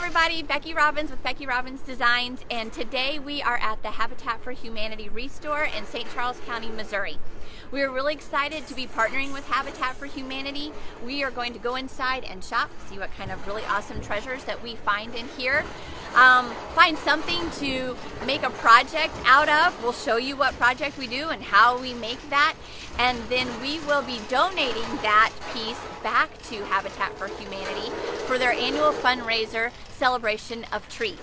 everybody, Becky Robbins with Becky Robbins Designs, and today we are at the Habitat for Humanity Restore in St. Charles County, Missouri. We are really excited to be partnering with Habitat for Humanity. We are going to go inside and shop, see what kind of really awesome treasures that we find in here. Find something to make a project out of. We'll show you what project we do and how we make that, and then we will be donating that piece back to Habitat for Humanity for their annual fundraiser celebration of trees.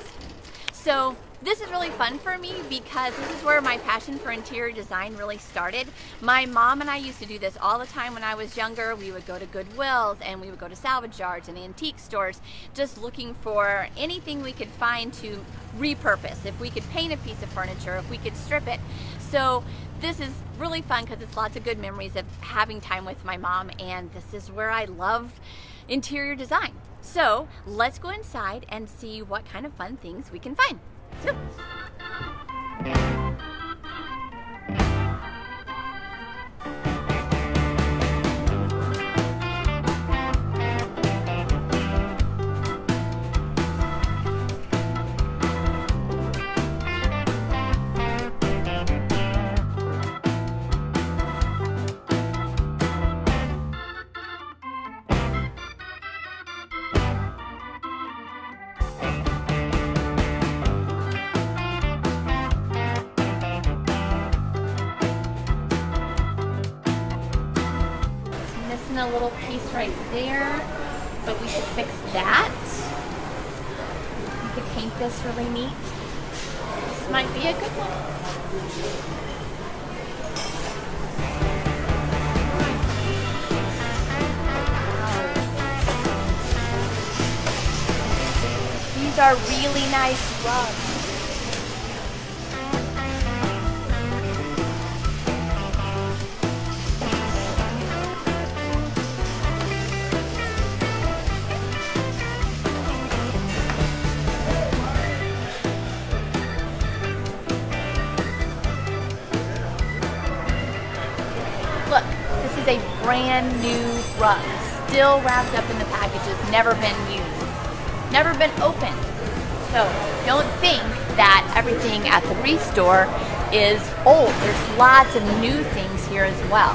So this is really fun for me because this is where my passion for interior design really started. My mom and I used to do this all the time when I was younger. We would go to Goodwills and we would go to salvage yards and antique stores just looking for anything we could find to repurpose. If we could paint a piece of furniture, if we could strip it. So this is really fun because it's lots of good memories of having time with my mom, and this is where I love interior design. So let's go inside and see what kind of fun things we can find. Let's go. A little piece right there, but we should fix that. We could paint this really neat. This might be a good one. These are really nice rugs. Look, this is a brand new rug, still wrapped up in the packages, never been used, never been opened. So don't think that everything at the Restore is old. There's lots of new things here as well.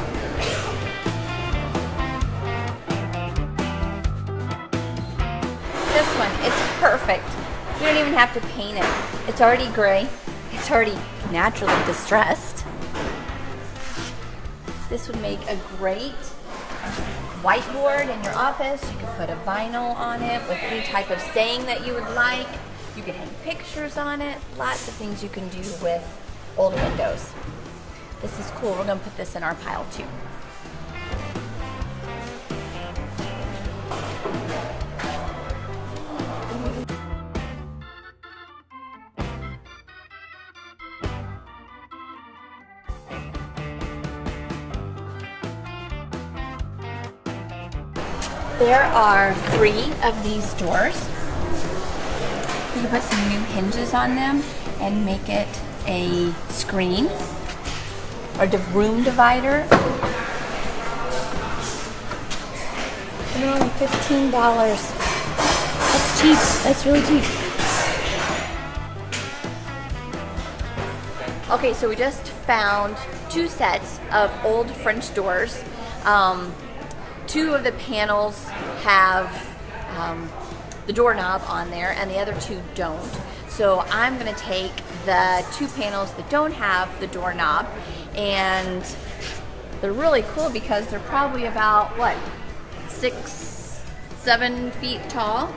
This one, it's perfect. You don't even have to paint it. It's already gray. It's already naturally distressed. This would make a great whiteboard in your office. You could put a vinyl on it with any type of saying that you would like. You could hang pictures on it. Lots of things you can do with old windows. This is cool. We're going to put this in our pile too. There are 3 of these doors. You can put some new hinges on them and make it a screen or room divider. And they're only $15. That's cheap. That's really cheap. Okay, so we just found 2 sets of old French doors. 2 of the panels have the doorknob on there and the other 2 don't. So I'm going to take the 2 panels that don't have the doorknob, and they're really cool because they're probably about, what, 6-7 feet tall.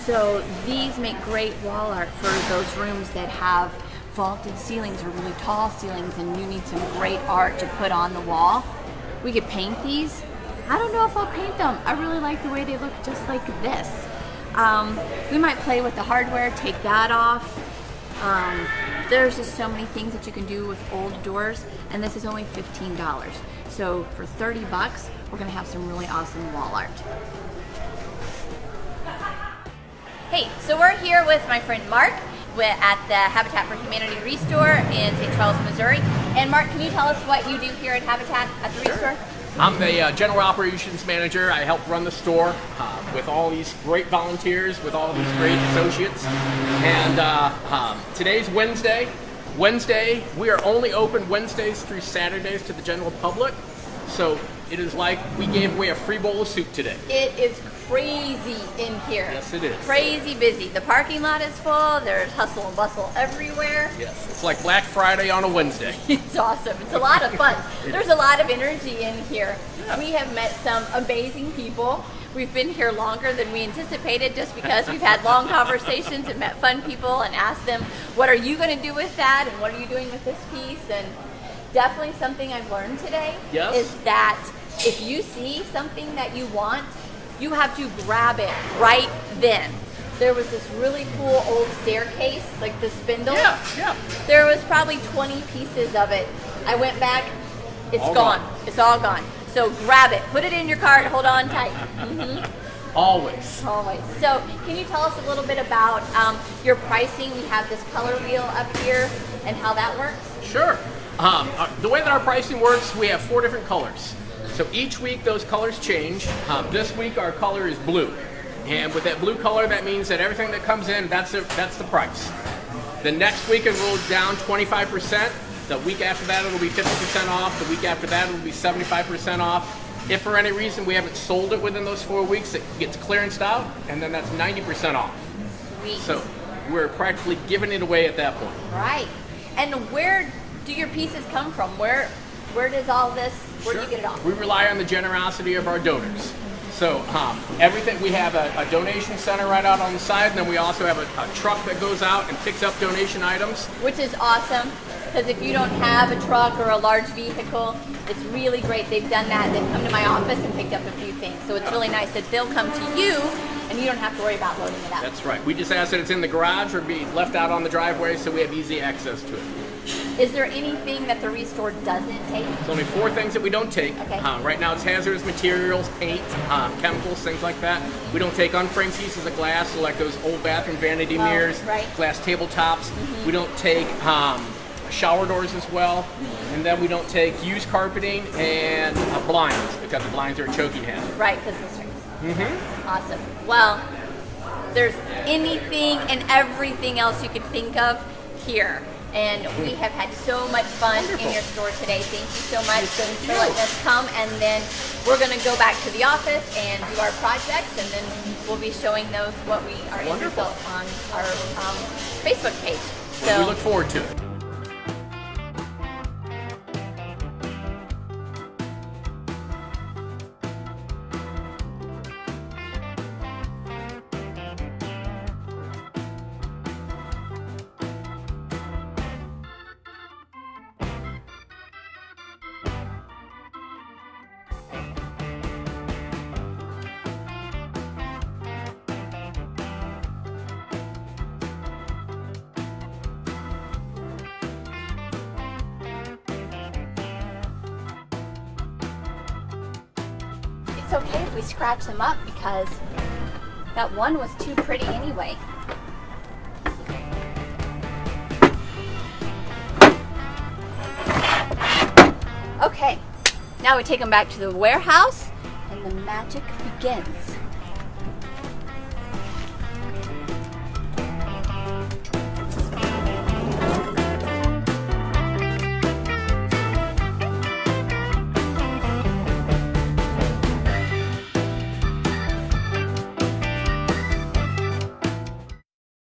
So these make great wall art for those rooms that have vaulted ceilings or really tall ceilings and you need some great art to put on the wall. We could paint these. I don't know if I'll paint them. I really like the way they look just like this. We might play with the hardware, take that off. There's just so many things that you can do with old doors, and this is only $15. So for 30 bucks, we're gonna have some really awesome wall art. Hey, so we're here with my friend Mark at the Habitat for Humanity Restore in St. Charles, Missouri. And Mark, can you tell us what you do here at Habitat at the Restore? I'm the general operations manager. I help run the store with all these great volunteers, with all these great associates. And today's Wednesday. We are only open Wednesdays through Saturdays to the general public. So it is like we gave away a free bowl of soup today. It is crazy in here. Yes, it is. Crazy busy. The parking lot is full. There's hustle and bustle everywhere. Yes, it's like Black Friday on a Wednesday. It's awesome. It's a lot of fun. There's a lot of energy in here. Yeah. We have met some amazing people. We've been here longer than we anticipated just because we've had long conversations and met fun people and asked them, what are you going to do with that and what are you doing with this piece? And definitely something I've learned today is that if you see something that you want, you have to grab it right then. There was this really cool old staircase, like the spindle. Yeah. There was probably 20 pieces of it. I went back, it's gone. It's all gone. So grab it, put it in your cart, hold on tight. Mm-hmm. Always. So can you tell us a little bit about your pricing? We have this color wheel up here and how that works. Sure. The way that our pricing works, we have 4 different colors. So each week those colors change. This week our color is blue. And with that blue color, that means that everything that comes in, that's the price. The next week it will down 25%. The week after that it'll be 50% off. The week after that it'll be 75% off. If for any reason we haven't sold it within those 4 weeks, it gets clearanced out, and then that's 90% off. Sweet. So we're practically giving it away at that point. Right. And where do your pieces come from? Where does all this, where do you get it all? We rely on the generosity of our donors. So everything, we have a donation center right out on the side, and then we also have a truck that goes out and picks up donation items. Which is awesome, because if you don't have a truck or a large vehicle, it's really great. They've done that. They've come to my office and picked up a few things. So it's really nice that they'll come to you and you don't have to worry about loading it up. That's right. We just ask that it's in the garage or be left out on the driveway so we have easy access to it. Is there anything that the Restore doesn't take? There's only 4 things that we don't take. Okay. Right now it's hazardous materials, paint, chemicals, things like that. We don't take unframed pieces of glass, so like those old bathroom vanity mirrors, glass tabletops. Mm-hmm. We don't take shower doors as well. Mm-hmm. And then we don't take used carpeting and blinds, because the blinds are a choking hazard. Right, because of the strings. Mm-hmm. Awesome. Well, there's anything and everything else you could think of here. And we have had so much fun in your store today. Thank you so much for letting us come. And then we're going to go back to the office and do our projects. And then we'll be showing those what we are in result on our Facebook page. So we look forward to it. It's okay if we scratch them up because that one was too pretty anyway. Okay, now we take them back to the warehouse and the magic begins.